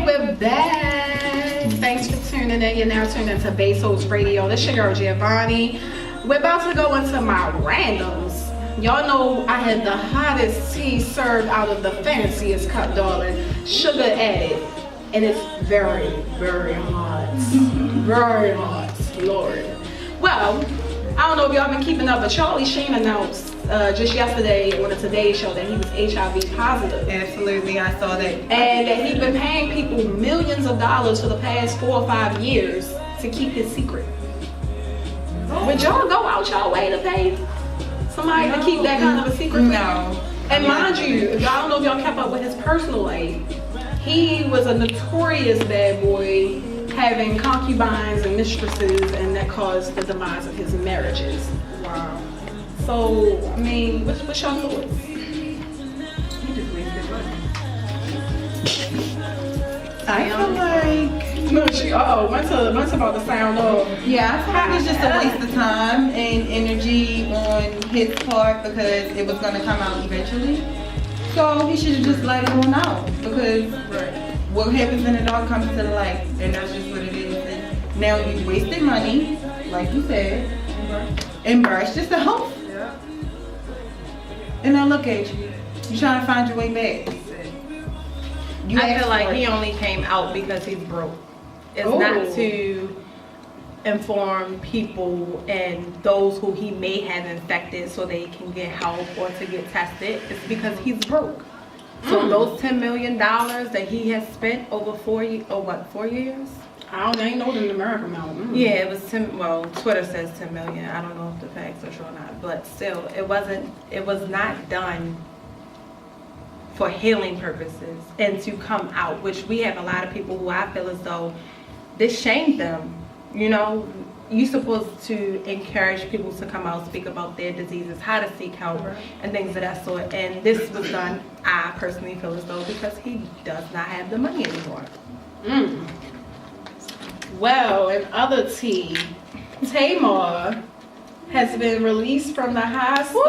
And we're back. Thanks for tuning in. You're now tuned into Besos Radio. This your girl Giovanni. We're about to go into my randoms. Y'all know I had the hottest tea served out of the fanciest cup, darling. Sugar added. And it's very, very hot. Very hot. Lord. Well, I don't know if y'all been keeping up, but Charlie Sheen announced just yesterday on the Today Show that he was HIV positive. Absolutely, I saw that. And that he's been paying people millions of dollars for the past 4 or 5 years to keep his secret. Would y'all go out y'all way to pay somebody to keep that kind of a secret? No. And mind you, if y'all don't know if y'all kept up with his personal life, he was a notorious bad boy, having concubines and mistresses, and that caused the demise of his marriages. Wow. So, I mean, what's your thoughts? He just wasted money. I feel like... No, when's about to sound off? Yeah, I feel like it's just a waste of time and energy on his part because it was going to come out eventually. So he should have just let it on out because what happens in the dark comes to the light, and that's just what it is. And now you wasted money, like you said, embarrassed yourself. Yeah. And now look at you. You're trying to find your way back. I feel like he only came out because he's broke. It's not to inform people and those who he may have infected so they can get help or to get tested. It's because he's broke. So those $10 million that he has spent over 4 years? I ain't know the numeric amount. Yeah, it was 10. Well, Twitter says 10 million. I don't know if the facts are true or not, but still, it was not done for healing purposes and to come out, which we have a lot of people who I feel as though this shamed them. You know, you're supposed to encourage people to come out, speak about their diseases, how to seek help, and things of that sort. And this was done, I personally feel as though, because he does not have the money anymore. Well, in other tea, Tamar has been released from the hospital.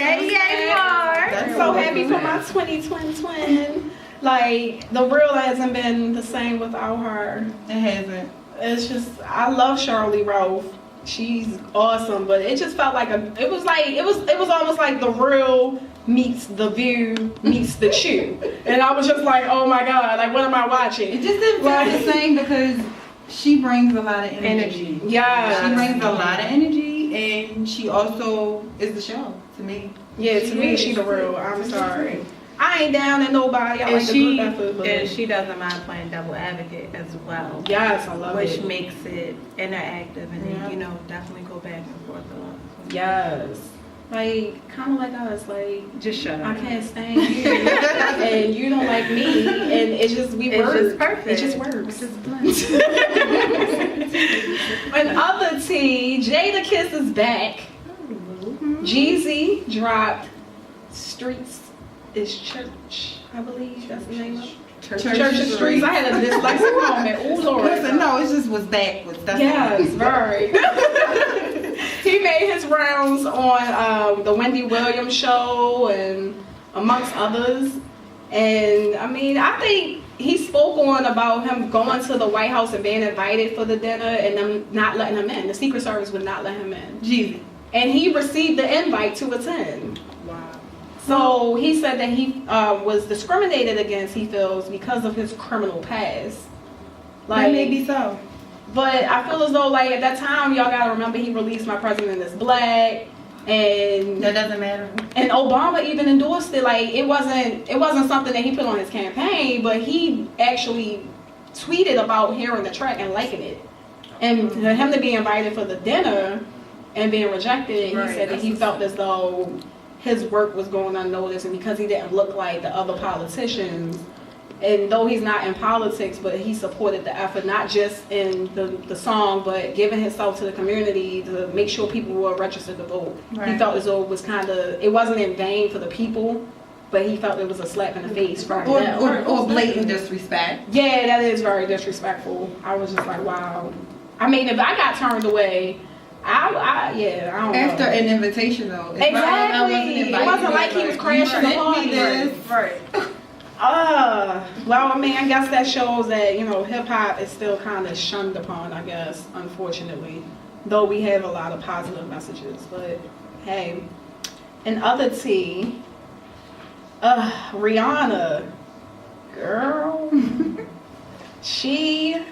Yay, I'm so happy for my 2020 twin. Like, the world hasn't been the same without her. It hasn't. It's just, I love Charlie Rolfe. She's awesome, but it just felt like it was almost like The Real meets The View meets The Chew. And I was just like, oh my God, like, what am I watching? It just didn't feel the same because she brings a lot of energy. Yeah. She brings a lot of energy, and she also is the show to me. Yeah, to me, she The Real. I'm sorry. I ain't down at nobody. I like the group effort. And she doesn't mind playing double advocate as well. Yes, I love it. Which makes it interactive and then, you know, definitely go back and forth a lot. Yes. Like, kind of like us. Like, just shut up. I can't stand you. And you don't like me. And it's just, It's just perfect. It just works. It's just And other tea, Jada Kiss is back. Jeezy dropped Streets is Church, I believe that's the name of it. Church is Streets. I had a dyslexic moment. Ooh, Lord. Listen, no, it just was backwards. Yes, very. He made his rounds on the Wendy Williams show and amongst others. And I mean, I think he spoke on about him going to the White House and being invited for the dinner and them not letting him in. The Secret Service would not let him in. Jeezy. And he received the invite to attend. Wow. So he said that he was discriminated against, he feels, because of his criminal past. Like, that may be so. But I feel as though, like, at that time, y'all gotta remember he released My President is Black, and that doesn't matter. And Obama even endorsed it. Like, it wasn't something that he put on his campaign, but he actually tweeted about hearing the track and liking it. And for him to be invited for the dinner and being rejected, he said that he felt as though his work was going unnoticed, and because he didn't look like the other politicians, and though he's not in politics, but he supported the effort, not just in the song, but giving himself to the community to make sure people were registered to vote. He felt as though it was it wasn't in vain for the people, but he felt it was a slap in the face from them. Or blatant disrespect. Yeah, that is very disrespectful. I was just like, wow. I mean, if I got turned away, I don't know. After an invitation, though. Exactly. It wasn't like he was crashing the party. Right. Well, I mean, I guess that shows that, you know, hip hop is still kind of shunned upon, I guess, unfortunately. Though we have a lot of positive messages. But, hey, in other tea, Rihanna, girl, she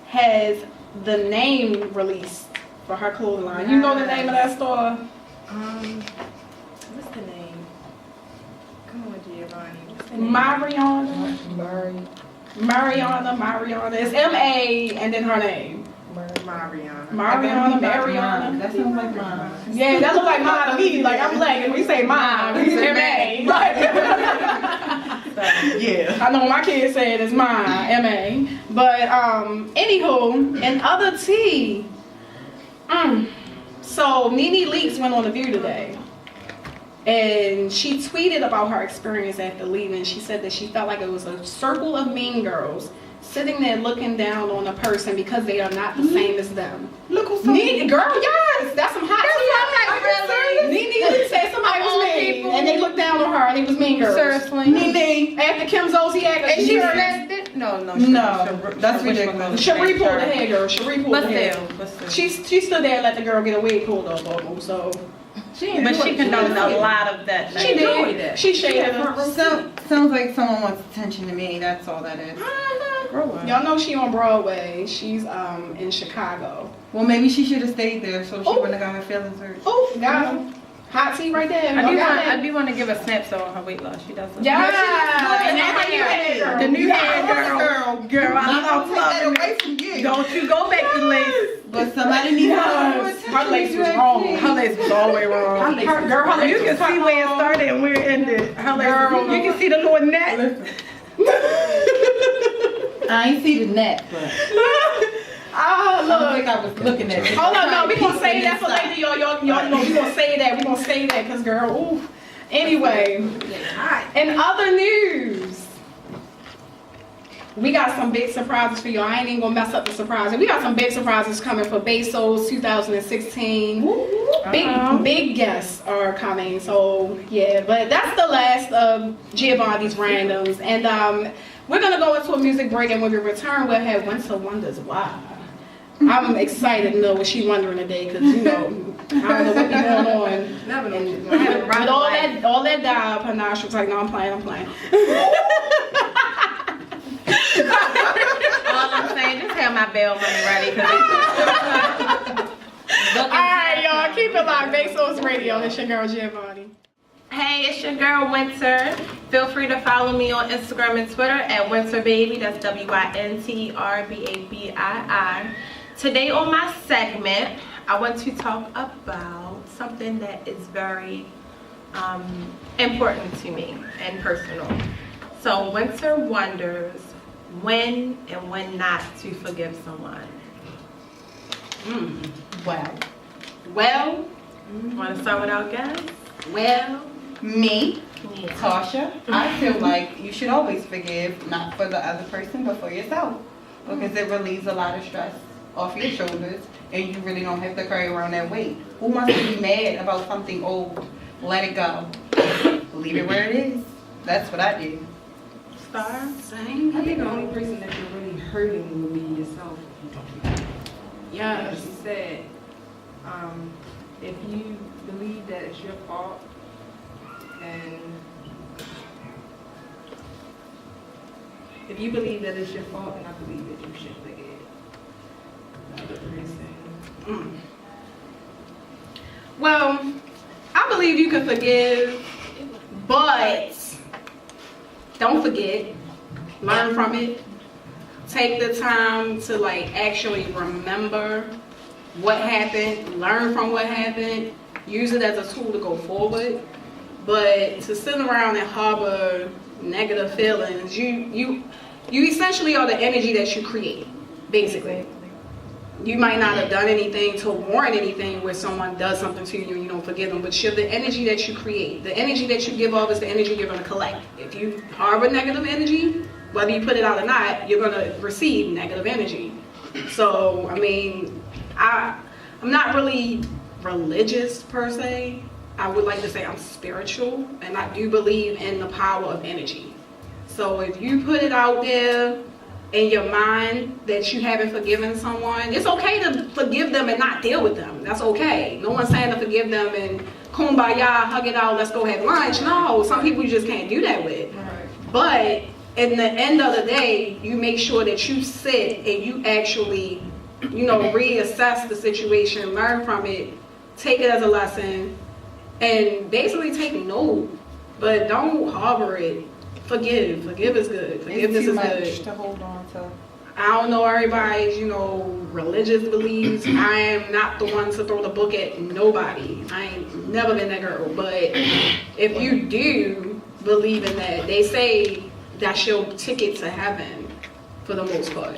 has the name released for her clothing line. You know the name of that store? What's the name? Come on, Giovanni. What's the name? Mariana. It's M-A and then her name. Mariana. That sounds like mine. Yeah, that looks like mine to me. Like, I'm black and we say mine, we say M-A. Yeah, I know my kids say it is mine, M-A. But, anywho, in other tea, so Nene Leakes went on The View today. And she tweeted about her experience after leaving. She said that she felt like it was a circle of mean girls sitting there looking down on a person because they are not the same as them. Look who's Nene, girl, yes, that's some hot tea. Nene Leakes said somebody was mean, and they looked down on her, and they was mean girls. Seriously. Nene, after Kim Zolciak, And she said it? No, that's ridiculous. Cherie pulled the hair, girl. Cherie pulled the hair. But still. She stood there and let the girl get a wig pulled up almost, so. But she condoned a lot of that. She did. She shaded her. Sounds like someone wants attention to me. That's all that is. Y'all know she on Broadway. She's in Chicago. Well, maybe she should have stayed there so she wouldn't have got her feelings hurt. Oh, got him. Hot tea right there. I do want to give a snapshot on her weight loss. She does. Yeah. The new hair, girl. I love that away from you. Don't you go back to lace. But somebody needs her lace was wrong. Her lace was all the way wrong. Her lace You can see where it started and where it ended. Her lace, you can see the little net. I ain't see the net, but look. I think I was looking at it. Hold on, no, we gonna say that for later, y'all know we gonna say that. We gonna say that, cause girl, ooh. Anyway, in other news, we got some big surprises for y'all. I ain't even gonna mess up the surprises. We got some big surprises coming for Besos 2016. Big guests are coming. So yeah, but that's the last of Giovanni's randoms, and we're gonna go into a music break, and when we return, we'll have Winter Wonders Why. I'm excited to know what she's wondering today, because you know, I don't know what be going on. Never know. With all that dye up her nostrils, like, no, I'm playing. All I'm saying, just have my bail money ready. Alright, y'all, keep it locked. Besos Radio. It's your girl Giovanni. Hey, it's your girl Winter. Feel free to follow me on Instagram and Twitter at WinterBaby. That's WINTERBABII. Today on my segment, I want to talk about something that is very important to me and personal. So Winter wonders when and when not to forgive someone. Well, want to start with our guest? Me, Tasha, I feel like you should always forgive, not for the other person, but for yourself. Because it relieves a lot of stress off your shoulders, and you really don't have to carry around that weight. Who wants to be mad about something old? Let it go. Leave it where it is. That's what I did. Star? Same. I think the only person that you're really hurting will be yourself. Yes. Like you said, if you believe that it's your fault, then if you believe that it's your fault, then I believe that you should forgive the other person. Well, I believe you can forgive, but don't forget. Learn from it. Take the time to actually remember what happened. Learn from what happened. Use it as a tool to go forward. But to sit around and harbor negative feelings, you essentially are the energy that you create, basically. You might not have done anything to warrant anything where someone does something to you and you don't forgive them, but you're the energy that you create. The energy that you give off is the energy you're going to collect. If you harbor negative energy, whether you put it out or not, you're going to receive negative energy. So, I mean, I'm not really religious per se. I would like to say I'm spiritual, and I do believe in the power of energy. So if you put it out there in your mind that you haven't forgiven someone, it's okay to forgive them and not deal with them. That's okay. No one's saying to forgive them and kumbaya, hug it out, let's go have lunch. No, some people you just can't do that with. Right. But in the end of the day, you make sure that you sit and you actually, reassess the situation, learn from it, take it as a lesson, and basically take note. But don't harbor it. Forgive. Forgive is good. Forgiveness is good. To hold on to. I don't know everybody's, religious beliefs. I am not the one to throw the book at nobody. I ain't never been that girl. But if you do believe in that, they say that's your ticket to heaven for the most part.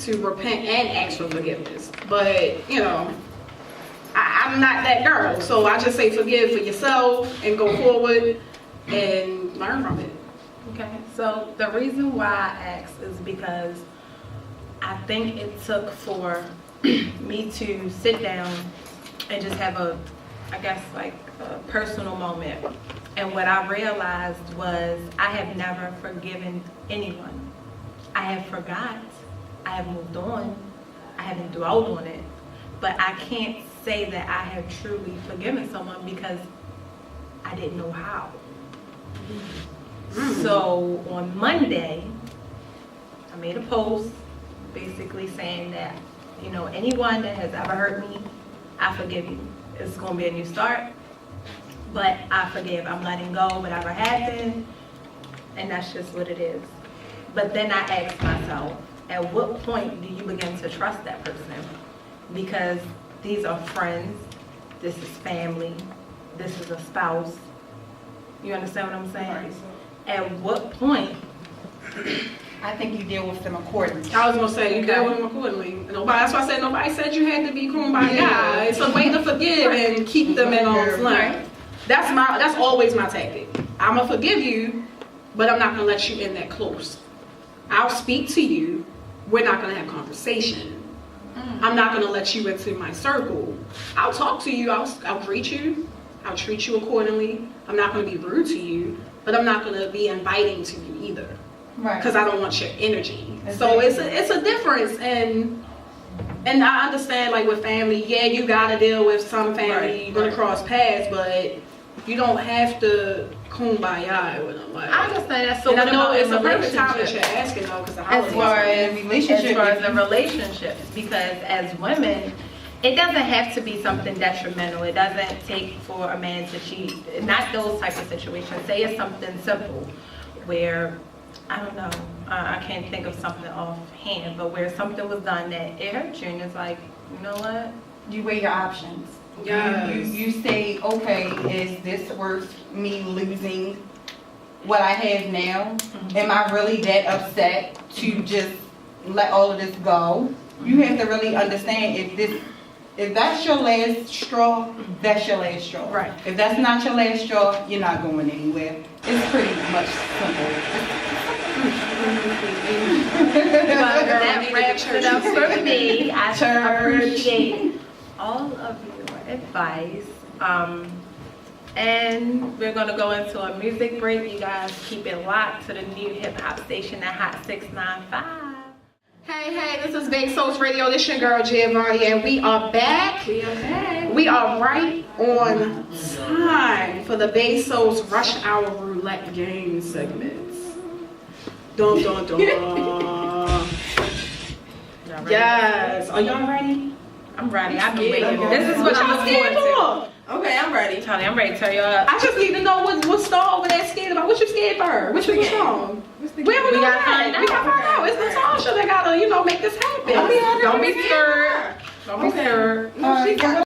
To repent and ask for forgiveness. But, I'm not that girl. So I just say forgive for yourself and go forward and learn from it. Okay, so the reason why I asked is because I think it took for me to sit down and just have a personal moment. And what I realized was I have never forgiven anyone. I have forgot. I have moved on. I haven't dwelled on it. But I can't say that I have truly forgiven someone because I didn't know how. So on Monday, I made a post basically saying that, anyone that has ever hurt me, I forgive you. It's going to be a new start, but I forgive. I'm letting go whatever happened, and that's just what it is. But then I asked myself, at what point do you begin to trust that person? Because these are friends, this is family, this is a spouse. You understand what I'm saying? Right. At what point? I think you deal with them accordingly. I was gonna say you deal with them accordingly. That's why I said nobody said you had to be kumbaya. Yeah. It's a way to forgive and keep them in arm's length. That's always my tactic. I'm gonna forgive you, but I'm not gonna let you in that close. I'll speak to you. We're not gonna have conversation. I'm not gonna let you into my circle. I'll talk to you. I'll greet you. I'll treat you accordingly. I'm not gonna be rude to you, but I'm not gonna be inviting to you either. Right. Because I don't want your energy. Exactly. So it's a difference, and I understand, like with family, yeah, you gotta deal with some family. You're gonna cross paths, but you don't have to kumbaya with them. Like, I understand that. So and I know what it's about a perfect time that relationships? you're asking though, because As far as relationship, the relationships, because as women, it doesn't have to be something detrimental. It doesn't take for a man to cheat. Not those type of situations. Say it's something simple, where I don't know, I can't think of something offhand, but where something was done that it hurt you, and it's like, you know what? you weigh your options. Yes. You say, okay, is this worth me losing what I have now? Am I really that upset to just let all of this go? You have to really understand if that's your last straw, that's your last straw. Right. If that's not your last straw, you're not going anywhere. It's pretty much simple. Well, that wraps it up for me. I appreciate all of your advice. And we're gonna go into a music break. You guys keep it locked to the new hip hop station at Hot 695. Hey, this is Besos Radio. This your girl Giovanni, and we are back. We are right on time for the Besos Rush Hour Roulette Game segments. Dun dun dun. Yes. Are y'all ready? I'm ready. I've been waiting. Okay. This is what I'm y'all scared looking forward for. Okay, I'm ready. to. Tony, I'm ready to tell you up. I just need to know what star over there scared about. What you scared for? Which was wrong? We gotta find out. We gotta find out. It's Natasha that gotta, make this happen. Oh, yeah, Don't be scared. Don't be scared. All right,